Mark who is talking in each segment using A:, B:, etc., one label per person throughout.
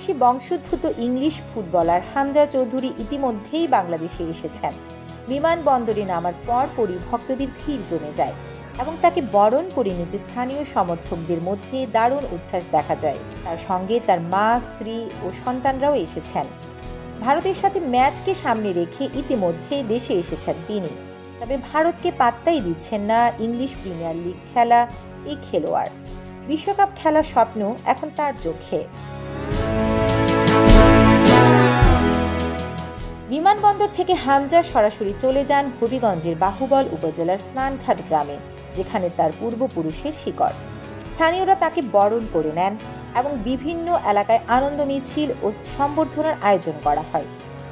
A: বাংলাদেশি বংশোদ্ভূত English footballer Hamza Chowdhury ইতিমধ্যেই বাংলাদেশে এসেছেন। বিমানবন্দরে নামার পরপরই ভক্তদের ভিড় জমে যায় এবং তাকে বরণ করে নিতে স্থানীয় সমর্থকদের মধ্যে দারুণ উচ্ছ্বাস দেখা যায়। তার সঙ্গে তার মা, স্ত্রী ও সন্তানরাও এসেছেন। ভারতের সাথে ম্যাচকে সামনে রেখে ইতিমধ্যে দেশে এসেছেন তিনি। তবে ভারতকে পাত্তাই দিচ্ছেন না ইংলিশ প্রিমিয়ার লিগ খেলা এই খেলোয়াড়। বিশ্বকাপ খেলার স্বপ্ন এখন তার চোখে। বিমানবন্দর থেকে হামজা সরাসরি চলে যান হবিগঞ্জের বাহুবল উপজেলার স্নানঘাট গ্রামে, যেখানে তার পূর্বপুরুষের শিকড়। স্থানীয়রা তাকে বরণ করে নেন এবং বিভিন্ন এলাকায় আনন্দ মিছিল ও সম্বর্ধনার আয়োজন করা হয়।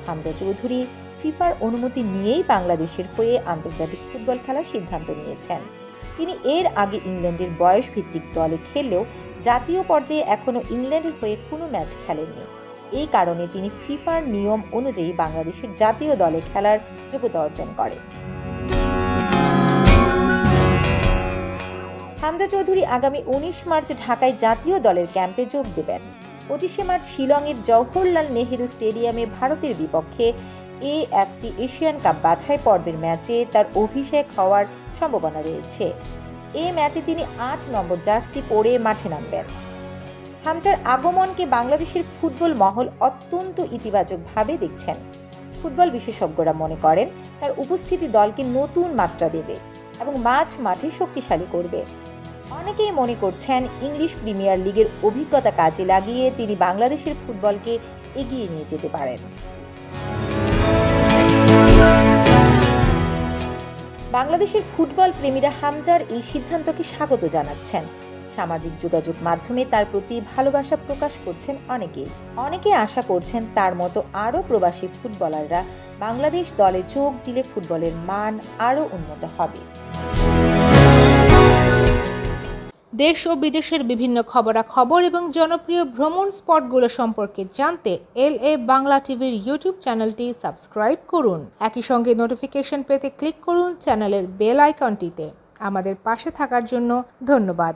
A: হামজা চৌধুরী ফিফার অনুমতি নিয়েই বাংলাদেশের হয়ে আন্তর্জাতিক ফুটবল খেলার সিদ্ধান্ত নিয়েছেন। তিনি এর আগে ইংল্যান্ডের বয়সভিত্তিক দলে খেললেও জাতীয় পর্যায়ে এখনও ইংল্যান্ডের হয়ে কোনো ম্যাচ খেলেননি। এই কারণে তিনি ফিফার নিয়ম অনুযায়ী বাংলাদেশের জাতীয় দলে খেলার যোগ্যতা অর্জন করেন। হামজা চৌধুরী আগামী 19 মার্চ ঢাকায় জাতীয় দলের ক্যাম্পে যোগ দেবেন। 25 মার্চ শিলংয়ের জওহরলাল নেহেরু স্টেডিয়ামে ভারতের বিপক্ষে এএফসি এশিয়ান কাপ বাছাই পর্বের ম্যাচে তার অভিষেক হওয়ার সম্ভাবনা রয়েছে। এই ম্যাচে তিনি 8 নম্বর জার্সি পরে মাঠে নামবেন। হামজার আগমনকে বাংলাদেশের ফুটবল মহল অত্যন্ত ইতিবাচকভাবে দেখছেন। ফুটবল বিশেষজ্ঞরা মনে করেন তার উপস্থিতি দলকে নতুন মাত্রা দেবে এবং মাঠে শক্তিশালী করবে। অনেকেই মনে করছেন ইংলিশ প্রিমিয়ার লিগের অভিজ্ঞতা কাজে লাগিয়ে তিনি বাংলাদেশের ফুটবলকে এগিয়ে নিয়ে যেতে পারেন। বাংলাদেশের ফুটবল প্রেমীরা হামজার এই সিদ্ধান্তকে স্বাগত জানাচ্ছেন। সামাজিক যোগাযোগ মাধ্যমে তার প্রতি ভালোবাসা প্রকাশ করছেন অনেকে আশা করছেন তার মতো আরও প্রবাসী ফুটবলাররা বাংলাদেশ দলে যোগ দিলে ফুটবলের মান আরও উন্নত হবে।
B: দেশ ও বিদেশের বিভিন্ন খবরাখবর এবং জনপ্রিয় ভ্রমণ স্পটগুলো সম্পর্কে জানতে LA বাংলা টিভির ইউটিউব চ্যানেলটি সাবস্ক্রাইব করুন। একই সঙ্গে নোটিফিকেশন পেতে ক্লিক করুন চ্যানেলের বেল আইকনটিতে। আমাদের পাশে থাকার জন্য ধন্যবাদ।